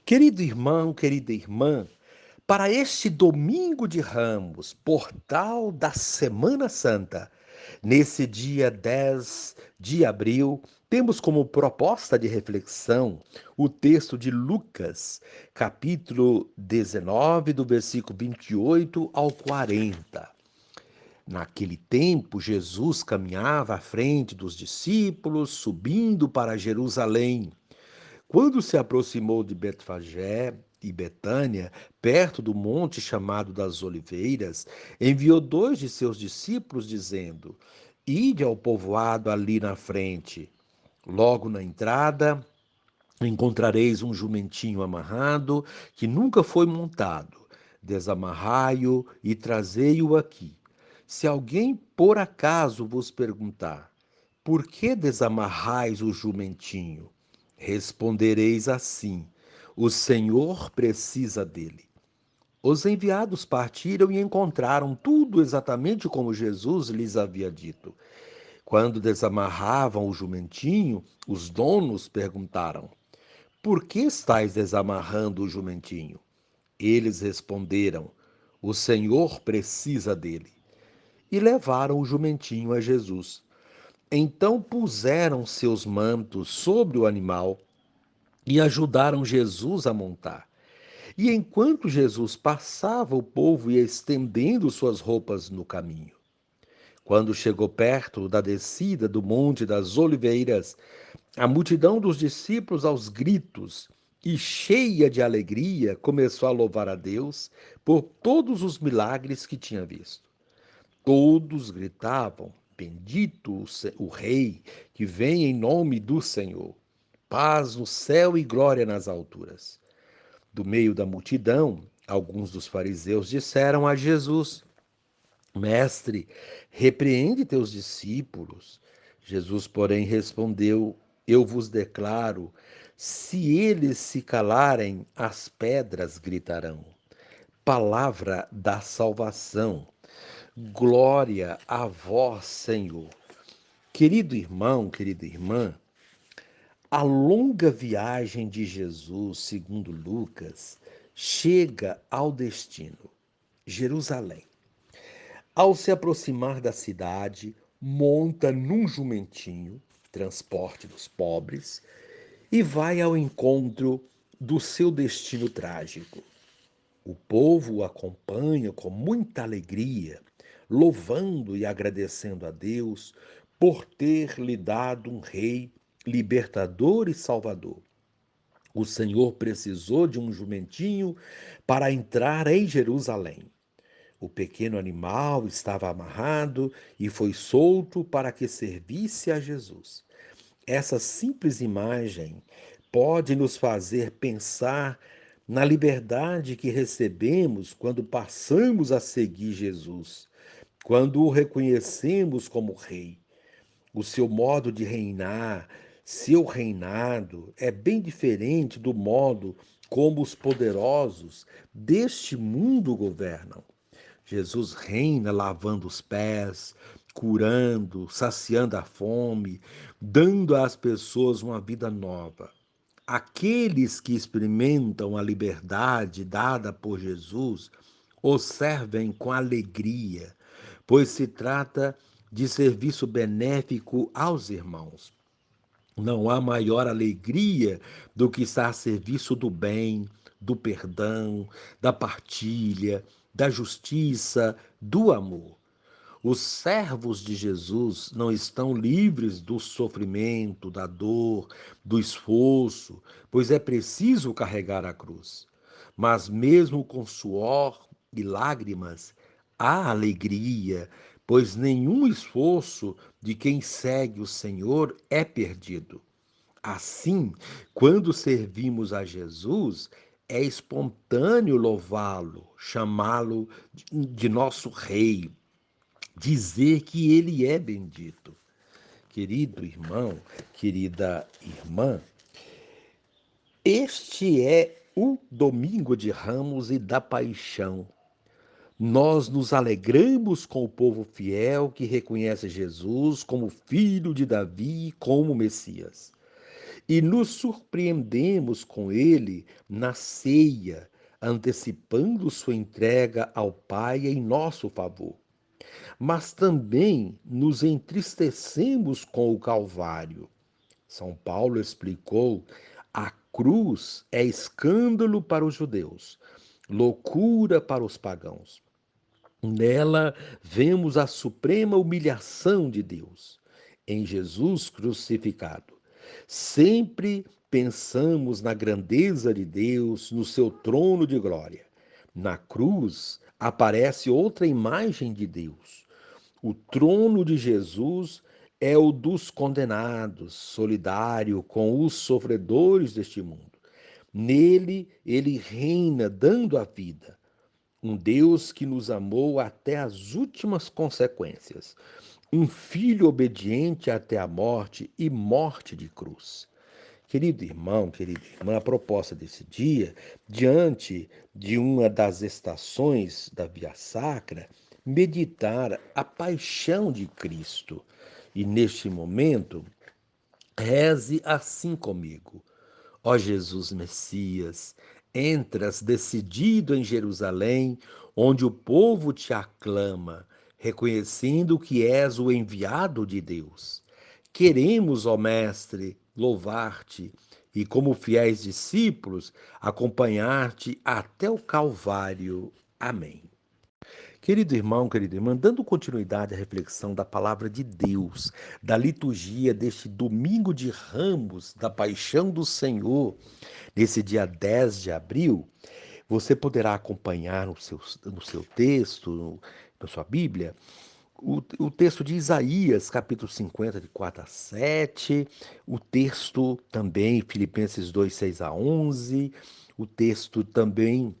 Querido irmão, querida irmã, para este domingo de Ramos, portal da Semana Santa, nesse dia 10 de abril, temos como proposta de reflexão o texto de Lucas, capítulo 19, do versículo 28 ao 40. Naquele tempo, Jesus caminhava à frente dos discípulos, subindo para Jerusalém. Quando se aproximou de Betfagé e Betânia, perto do monte chamado das Oliveiras, enviou dois de seus discípulos, dizendo: Ide ao povoado ali na frente. Logo na entrada, encontrareis um jumentinho amarrado que nunca foi montado. Desamarrai-o e trazei-o aqui. Se alguém por acaso vos perguntar: Por que desamarrais o jumentinho? Respondereis assim: O Senhor precisa dele. Os enviados partiram e encontraram tudo exatamente como Jesus lhes havia dito. Quando desamarravam o jumentinho, os donos perguntaram: Por que estáis desamarrando o jumentinho? Eles responderam: O Senhor precisa dele. E levaram o jumentinho a Jesus. Então puseram seus mantos sobre o animal e ajudaram Jesus a montar. E enquanto Jesus passava, o povo ia estendendo suas roupas no caminho. Quando chegou perto da descida do Monte das Oliveiras, a multidão dos discípulos, aos gritos e cheia de alegria, começou a louvar a Deus por todos os milagres que tinha visto. Todos gritavam: Bendito o Rei que vem em nome do Senhor. Paz no céu e glória nas alturas. Do meio da multidão, alguns dos fariseus disseram a Jesus: Mestre, repreende teus discípulos. Jesus, porém, respondeu: Eu vos declaro, se eles se calarem, as pedras gritarão. Palavra da salvação. Glória a vós, Senhor. Querido irmão, querida irmã, a longa viagem de Jesus, segundo Lucas, chega ao destino, Jerusalém. Ao se aproximar da cidade, monta num jumentinho, transporte dos pobres, e vai ao encontro do seu destino trágico. O povo o acompanha com muita alegria, louvando e agradecendo a Deus por ter lhe dado um rei libertador e salvador. O Senhor precisou de um jumentinho para entrar em Jerusalém. O pequeno animal estava amarrado e foi solto para que servisse a Jesus. Essa simples imagem pode nos fazer pensar na liberdade que recebemos quando passamos a seguir Jesus, quando o reconhecemos como Rei. O seu modo de reinar, seu reinado, é bem diferente do modo como os poderosos deste mundo governam. Jesus reina lavando os pés, curando, saciando a fome, dando às pessoas uma vida nova. Aqueles que experimentam a liberdade dada por Jesus o servem com alegria, pois se trata de serviço benéfico aos irmãos. Não há maior alegria do que estar a serviço do bem, do perdão, da partilha, da justiça, do amor. Os servos de Jesus não estão livres do sofrimento, da dor, do esforço, pois é preciso carregar a cruz. Mas mesmo com suor e lágrimas, há alegria, pois nenhum esforço de quem segue o Senhor é perdido. Assim, quando servimos a Jesus, é espontâneo louvá-lo, chamá-lo de nosso Rei, dizer que ele é bendito. Querido irmão, querida irmã, este é o domingo de Ramos e da Paixão. Nós nos alegramos com o povo fiel que reconhece Jesus como filho de Davi e como Messias. e nos surpreendemos com ele na ceia, antecipando sua entrega ao Pai em nosso favor. Mas também nos entristecemos com o Calvário. São Paulo explicou: a cruz é escândalo para os judeus, loucura para os pagãos. Nela vemos a suprema humilhação de Deus, em Jesus crucificado. Sempre pensamos na grandeza de Deus, no seu trono de glória. Na cruz aparece outra imagem de Deus. O trono de Jesus é o dos condenados, solidário com os sofredores deste mundo. Nele, ele reina dando a vida. Um Deus que nos amou até as últimas consequências. Um filho obediente até a morte e morte de cruz. Querido irmão, querida irmã, a proposta desse dia, diante de uma das estações da Via Sacra, meditar a paixão de Cristo. E neste momento, reze assim comigo. Ó Jesus Messias, entras decidido em Jerusalém, onde o povo te aclama, reconhecendo que és o enviado de Deus. Queremos, ó Mestre, louvar-te e, como fiéis discípulos, acompanhar-te até o Calvário. Amém. Querido irmão, querida irmã, dando continuidade à reflexão da palavra de Deus, da liturgia deste domingo de Ramos, da Paixão do Senhor, nesse dia 10 de abril, você poderá acompanhar no seu texto, na sua Bíblia, o texto de Isaías, capítulo 50, de 4 a 7, o texto também, Filipenses 2, 6 a 11, o texto também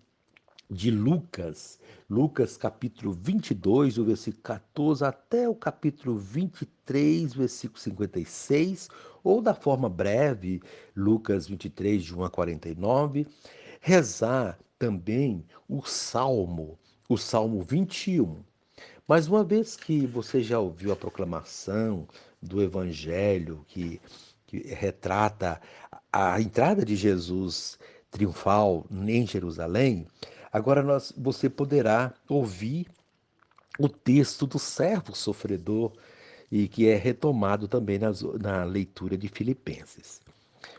de Lucas, Lucas capítulo 22, o versículo 14 até o capítulo 23, versículo 56, ou da forma breve, Lucas 23, de 1 a 49, rezar também o Salmo 21. Mas uma vez que você já ouviu a proclamação do Evangelho que retrata a entrada de Jesus triunfal em Jerusalém, agora você poderá ouvir o texto do servo sofredor e que é retomado também na leitura de Filipenses.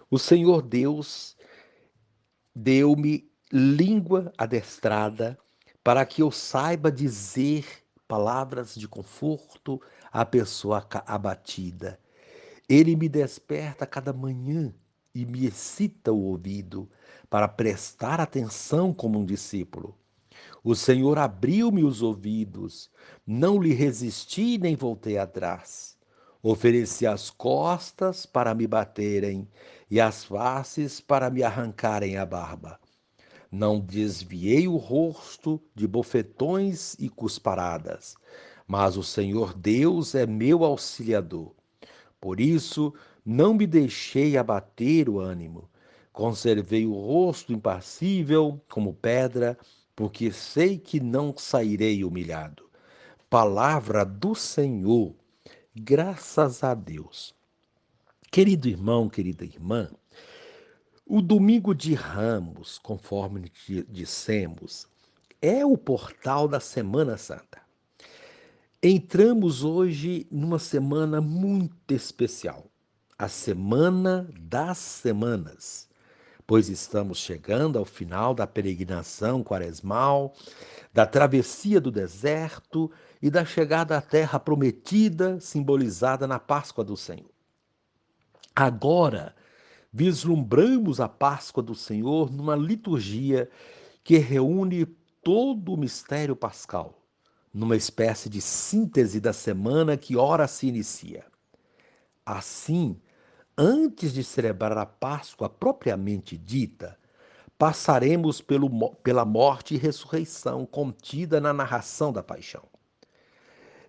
O Senhor Deus deu-me língua adestrada para que eu saiba dizer palavras de conforto à pessoa abatida. Ele me desperta cada manhã e me excita o ouvido para prestar atenção como um discípulo. O Senhor abriu-me os ouvidos, não lhe resisti nem voltei atrás. Ofereci as costas para me baterem e as faces para me arrancarem a barba. Não desviei o rosto de bofetões e cusparadas, mas o Senhor Deus é meu auxiliador. Por isso, não me deixei abater o ânimo. Conservei o rosto impassível como pedra, porque sei que não sairei humilhado. Palavra do Senhor, graças a Deus. Querido irmão, querida irmã, o domingo de Ramos, conforme dissemos, é o portal da Semana Santa. Entramos hoje numa semana muito especial, a Semana das Semanas, pois estamos chegando ao final da peregrinação quaresmal, da travessia do deserto e da chegada à terra prometida, simbolizada na Páscoa do Senhor. Agora, vislumbramos a Páscoa do Senhor numa liturgia que reúne todo o mistério pascal, numa espécie de síntese da semana que ora se inicia. Assim, antes de celebrar a Páscoa propriamente dita, passaremos pela morte e ressurreição contida na narração da paixão.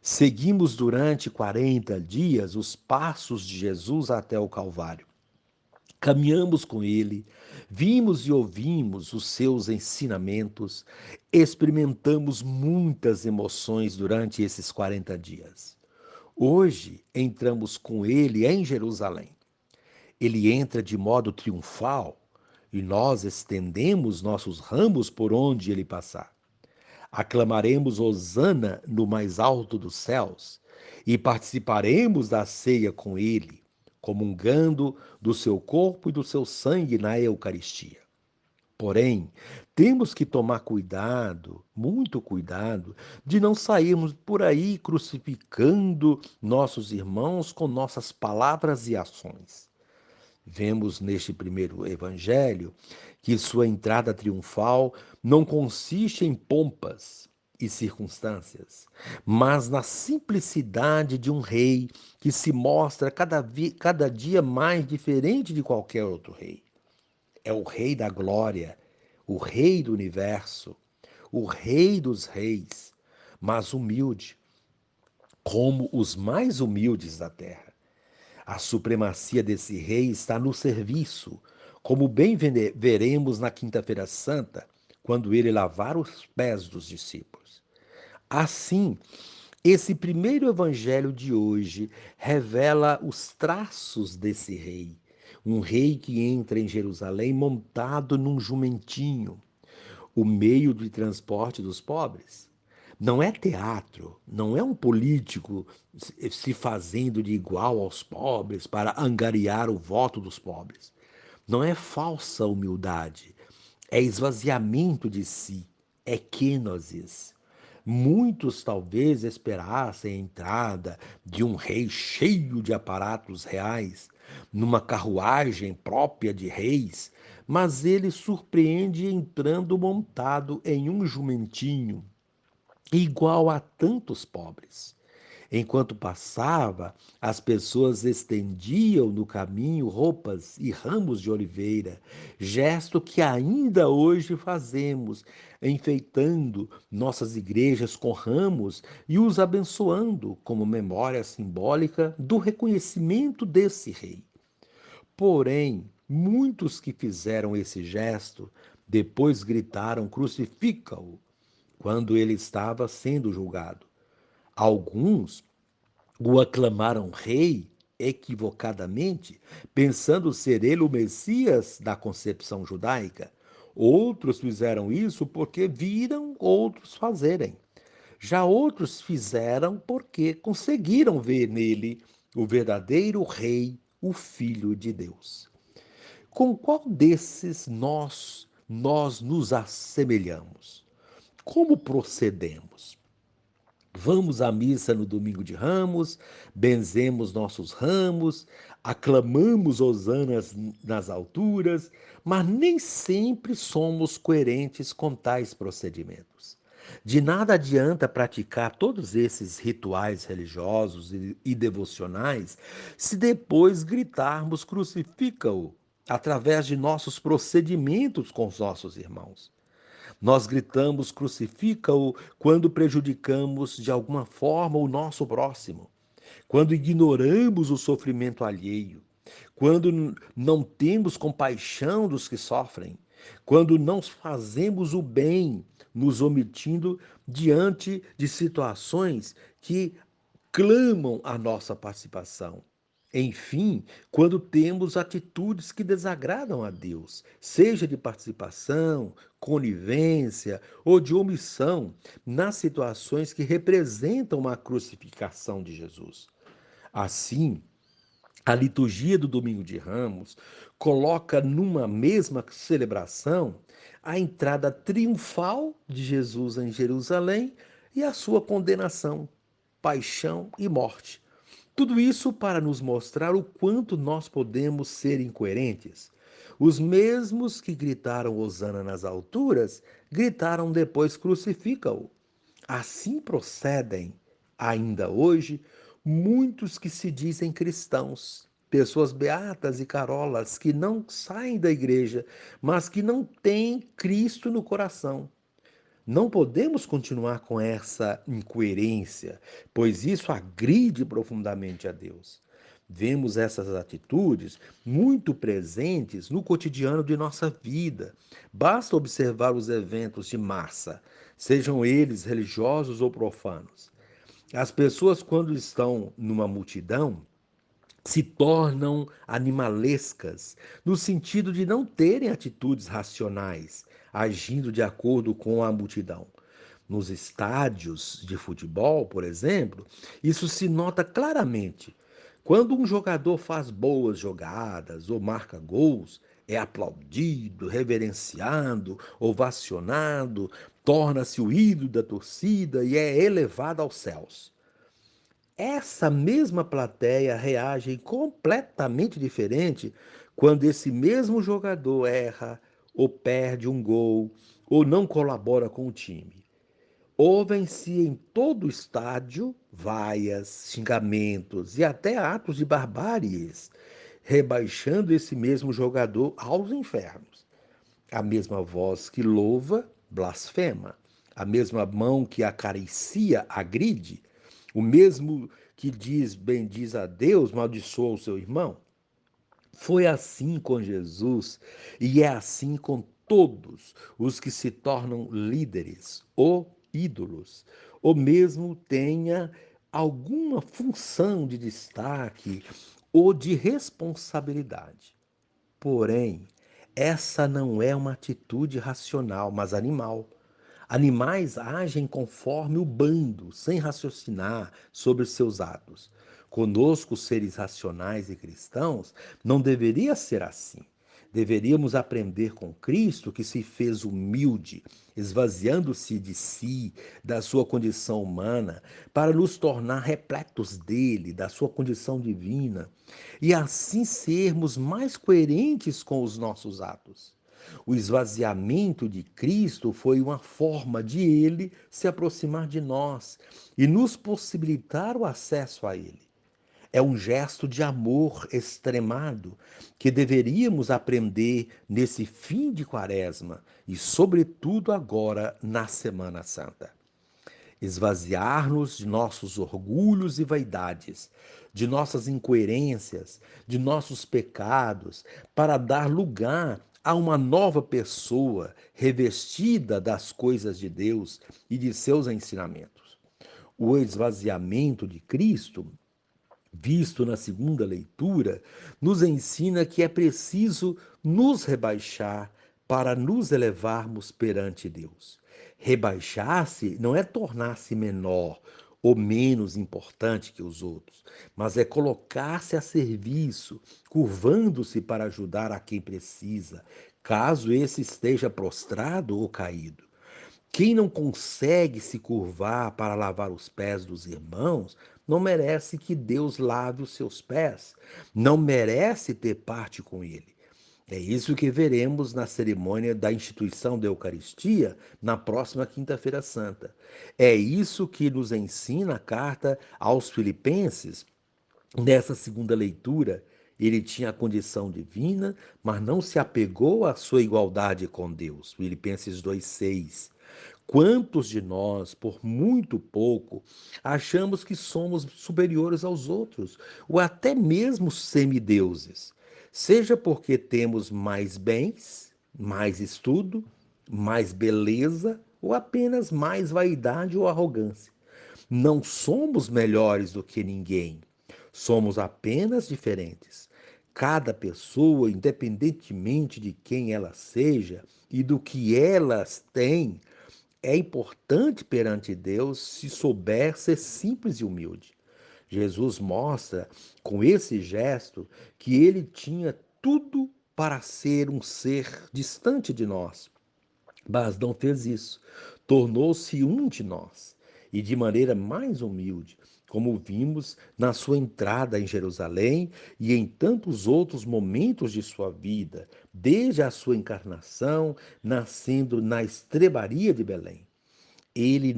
Seguimos durante 40 dias os passos de Jesus até o Calvário. Caminhamos com ele, vimos e ouvimos os seus ensinamentos, experimentamos muitas emoções durante esses 40 dias. Hoje entramos com ele em Jerusalém. Ele entra de modo triunfal e nós estendemos nossos ramos por onde ele passar. Aclamaremos Hosana no mais alto dos céus e participaremos da ceia com ele, comungando do seu corpo e do seu sangue na Eucaristia. Porém, temos que tomar cuidado, muito cuidado, de não sairmos por aí crucificando nossos irmãos com nossas palavras e ações. Vemos neste primeiro evangelho que sua entrada triunfal não consiste em pompas e circunstâncias, mas na simplicidade de um rei que se mostra cada dia mais diferente de qualquer outro rei. É o Rei da Glória, o Rei do Universo, o Rei dos Reis, mas humilde, como os mais humildes da terra. A supremacia desse rei está no serviço, como bem veremos na Quinta-feira Santa, quando ele lavar os pés dos discípulos. Assim, esse primeiro evangelho de hoje revela os traços desse rei. Um rei que entra em Jerusalém montado num jumentinho, o meio de transporte dos pobres. Não é teatro, não é um político se fazendo de igual aos pobres para angariar o voto dos pobres. Não é falsa humildade, é esvaziamento de si, é kenosis. Muitos talvez esperassem a entrada de um rei cheio de aparatos reais, numa carruagem própria de reis, mas ele surpreende entrando montado em um jumentinho, igual a tantos pobres. Enquanto passava, as pessoas estendiam no caminho roupas e ramos de oliveira, gesto que ainda hoje fazemos, enfeitando nossas igrejas com ramos e os abençoando como memória simbólica do reconhecimento desse rei. Porém, muitos que fizeram esse gesto depois gritaram: crucifica-o, quando ele estava sendo julgado. Alguns o aclamaram rei equivocadamente, pensando ser ele o Messias da concepção judaica. Outros fizeram isso porque viram outros fazerem. Já outros fizeram porque conseguiram ver nele o verdadeiro rei, o Filho de Deus. Com qual desses nós nos assemelhamos? Como procedemos? Vamos à missa no domingo de Ramos, benzemos nossos ramos, aclamamos hosanas nas alturas, mas nem sempre somos coerentes com tais procedimentos. De nada adianta praticar todos esses rituais religiosos e devocionais se depois gritarmos crucifica-o através de nossos procedimentos com os nossos irmãos. Nós gritamos crucifica-o quando prejudicamos de alguma forma o nosso próximo, quando ignoramos o sofrimento alheio, quando não temos compaixão dos que sofrem, quando não fazemos o bem, nos omitindo diante de situações que clamam a nossa participação. Enfim, quando temos atitudes que desagradam a Deus, seja de participação, conivência ou de omissão nas situações que representam a crucificação de Jesus. Assim, a liturgia do Domingo de Ramos coloca numa mesma celebração a entrada triunfal de Jesus em Jerusalém e a sua condenação, paixão e morte. Tudo isso para nos mostrar o quanto nós podemos ser incoerentes. Os mesmos que gritaram Hosana nas alturas, gritaram depois crucifica-o. Assim procedem, ainda hoje, muitos que se dizem cristãos, pessoas beatas e carolas que não saem da igreja, mas que não têm Cristo no coração. Não podemos continuar com essa incoerência, pois isso agride profundamente a Deus. Vemos essas atitudes muito presentes no cotidiano de nossa vida. Basta observar os eventos de massa, sejam eles religiosos ou profanos. As pessoas, quando estão numa multidão, se tornam animalescas, no sentido de não terem atitudes racionais, agindo de acordo com a multidão. Nos estádios de futebol, por exemplo, isso se nota claramente. Quando um jogador faz boas jogadas ou marca gols, é aplaudido, reverenciado, ovacionado, torna-se o ídolo da torcida e é elevado aos céus. Essa mesma plateia reage completamente diferente quando esse mesmo jogador erra, ou perde um gol, ou não colabora com o time. Ouvem-se em todo o estádio vaias, xingamentos e até atos de barbáries, rebaixando esse mesmo jogador aos infernos. A mesma voz que louva, blasfema. A mesma mão que acaricia, agride. O mesmo que diz, bendiz a Deus, maldiçoa o seu irmão. Foi assim com Jesus e é assim com todos os que se tornam líderes ou ídolos, ou mesmo tenha alguma função de destaque ou de responsabilidade. Porém, essa não é uma atitude racional, mas animal. Animais agem conforme o bando, sem raciocinar sobre seus atos. Conosco, seres racionais e cristãos, não deveria ser assim. Deveríamos aprender com Cristo que se fez humilde, esvaziando-se de si, da sua condição humana, para nos tornar repletos dele, da sua condição divina, e assim sermos mais coerentes com os nossos atos. O esvaziamento de Cristo foi uma forma de ele se aproximar de nós e nos possibilitar o acesso a ele. É um gesto de amor extremado que deveríamos aprender nesse fim de Quaresma e, sobretudo, agora na Semana Santa. Esvaziar-nos de nossos orgulhos e vaidades, de nossas incoerências, de nossos pecados, para dar lugar a uma nova pessoa revestida das coisas de Deus e de seus ensinamentos. O esvaziamento de Cristo, visto na segunda leitura, nos ensina que é preciso nos rebaixar para nos elevarmos perante Deus. Rebaixar-se não é tornar-se menor ou menos importante que os outros, mas é colocar-se a serviço, curvando-se para ajudar a quem precisa, caso esse esteja prostrado ou caído. Quem não consegue se curvar para lavar os pés dos irmãos, não merece que Deus lave os seus pés, não merece ter parte com ele. É isso que veremos na cerimônia da instituição da Eucaristia na próxima Quinta-feira Santa. É isso que nos ensina a carta aos Filipenses. Nessa segunda leitura, ele tinha a condição divina, mas não se apegou à sua igualdade com Deus. Filipenses 2,6. Quantos de nós, por muito pouco, achamos que somos superiores aos outros, ou até mesmo semideuses? Seja porque temos mais bens, mais estudo, mais beleza, ou apenas mais vaidade ou arrogância. Não somos melhores do que ninguém, somos apenas diferentes. Cada pessoa, independentemente de quem ela seja e do que elas têm, é importante perante Deus se souber ser simples e humilde. Jesus mostra com esse gesto que ele tinha tudo para ser um ser distante de nós, mas não fez isso. Tornou-se um de nós e de maneira mais humilde, como vimos na sua entrada em Jerusalém e em tantos outros momentos de sua vida, desde a sua encarnação, nascendo na estrebaria de Belém. Ele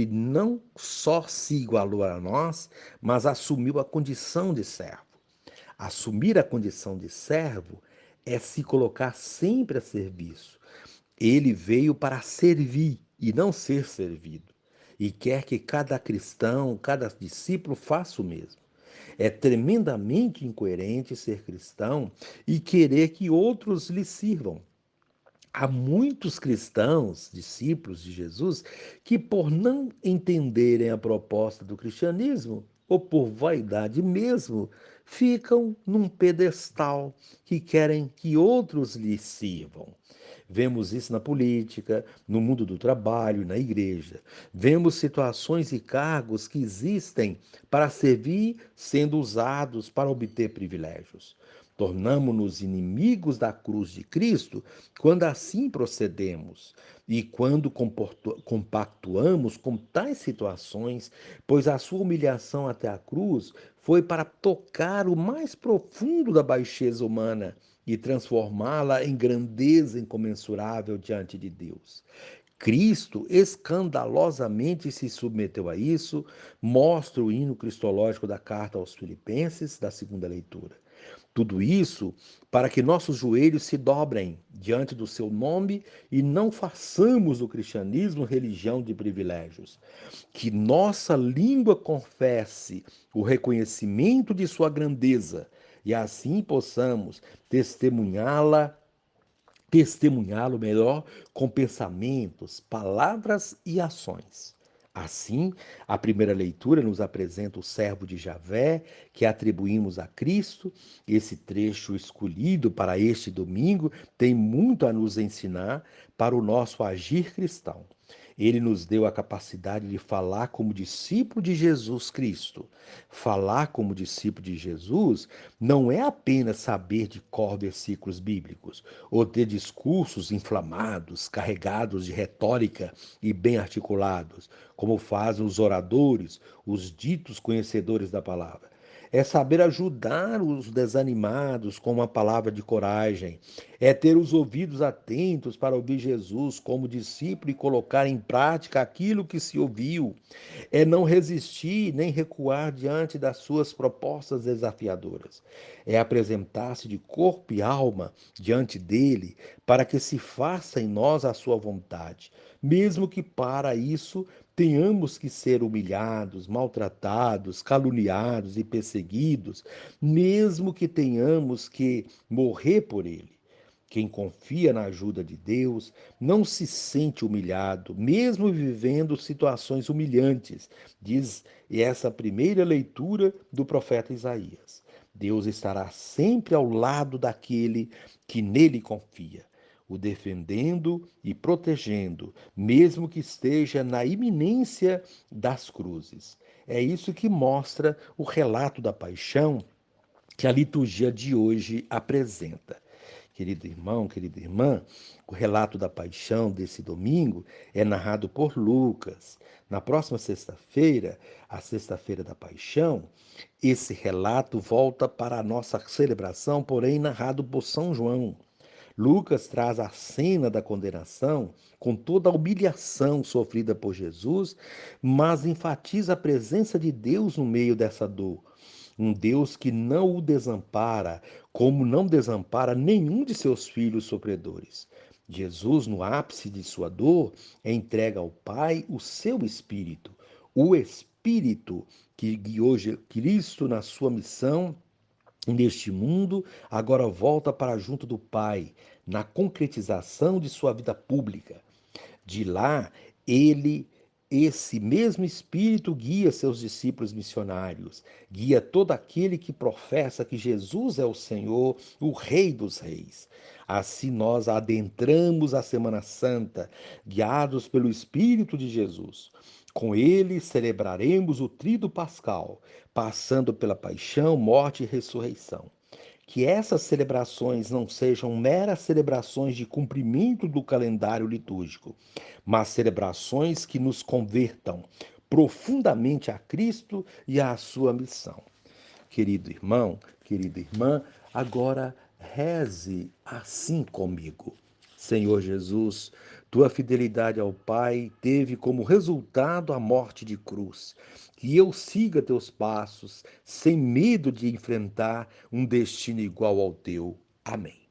não só se igualou a nós, mas assumiu a condição de servo. Assumir a condição de servo é se colocar sempre a serviço. Ele veio para servir e não ser servido. E quer que cada cristão, cada discípulo faça o mesmo. É tremendamente incoerente ser cristão e querer que outros lhe sirvam. Há muitos cristãos, discípulos de Jesus, que, por não entenderem a proposta do cristianismo, ou por vaidade mesmo, ficam num pedestal que querem que outros lhes sirvam. Vemos isso na política, no mundo do trabalho, na igreja. Vemos situações e cargos que existem para servir, sendo usados para obter privilégios. Tornamo-nos inimigos da cruz de Cristo quando assim procedemos e quando compactuamos com tais situações, pois a sua humilhação até a cruz foi para tocar o mais profundo da baixeza humana e transformá-la em grandeza incomensurável diante de Deus. Cristo escandalosamente se submeteu a isso, mostra o hino cristológico da carta aos Filipenses, da segunda leitura. Tudo isso para que nossos joelhos se dobrem diante do seu nome e não façamos do cristianismo religião de privilégios. Que nossa língua confesse o reconhecimento de sua grandeza e assim possamos testemunhá-la testemunhá-lo melhor com pensamentos, palavras e ações. Assim, a primeira leitura nos apresenta o servo de Javé, que atribuímos a Cristo. Esse trecho escolhido para este domingo tem muito a nos ensinar para o nosso agir cristão. Ele nos deu a capacidade de falar como discípulo de Jesus Cristo. Falar como discípulo de Jesus não é apenas saber de cor versículos bíblicos ou ter discursos inflamados, carregados de retórica e bem articulados, como fazem os oradores, os ditos conhecedores da palavra. É saber ajudar os desanimados com uma palavra de coragem. É ter os ouvidos atentos para ouvir Jesus como discípulo e colocar em prática aquilo que se ouviu. É não resistir nem recuar diante das suas propostas desafiadoras. É apresentar-se de corpo e alma diante dele para que se faça em nós a sua vontade, mesmo que para isso tenhamos que ser humilhados, maltratados, caluniados e perseguidos, mesmo que tenhamos que morrer por ele. Quem confia na ajuda de Deus não se sente humilhado, mesmo vivendo situações humilhantes, diz essa primeira leitura do profeta Isaías. Deus estará sempre ao lado daquele que nele confia, o defendendo e protegendo, mesmo que esteja na iminência das cruzes. É isso que mostra o relato da paixão que a liturgia de hoje apresenta. Querido irmão, querida irmã, o relato da paixão desse domingo é narrado por Lucas. Na próxima sexta-feira, a sexta-feira da paixão, esse relato volta para a nossa celebração, porém narrado por São João. Lucas traz a cena da condenação com toda a humilhação sofrida por Jesus, mas enfatiza a presença de Deus no meio dessa dor. Um Deus que não o desampara, como não desampara nenhum de seus filhos sofredores. Jesus, no ápice de sua dor, entrega ao Pai o seu Espírito, o Espírito que guiou Cristo na sua missão neste mundo, agora volta para junto do Pai, na concretização de sua vida pública. De lá, ele, esse mesmo Espírito, guia seus discípulos missionários, guia todo aquele que professa que Jesus é o Senhor, o Rei dos Reis. Assim nós adentramos a Semana Santa, guiados pelo Espírito de Jesus. Com ele celebraremos o Tríduo Pascal, passando pela paixão, morte e ressurreição. Que essas celebrações não sejam meras celebrações de cumprimento do calendário litúrgico, mas celebrações que nos convertam profundamente a Cristo e à sua missão. Querido irmão, querida irmã, agora reze assim comigo. Senhor Jesus, tua fidelidade ao Pai teve como resultado a morte de cruz. Que eu siga teus passos, sem medo de enfrentar um destino igual ao teu. Amém.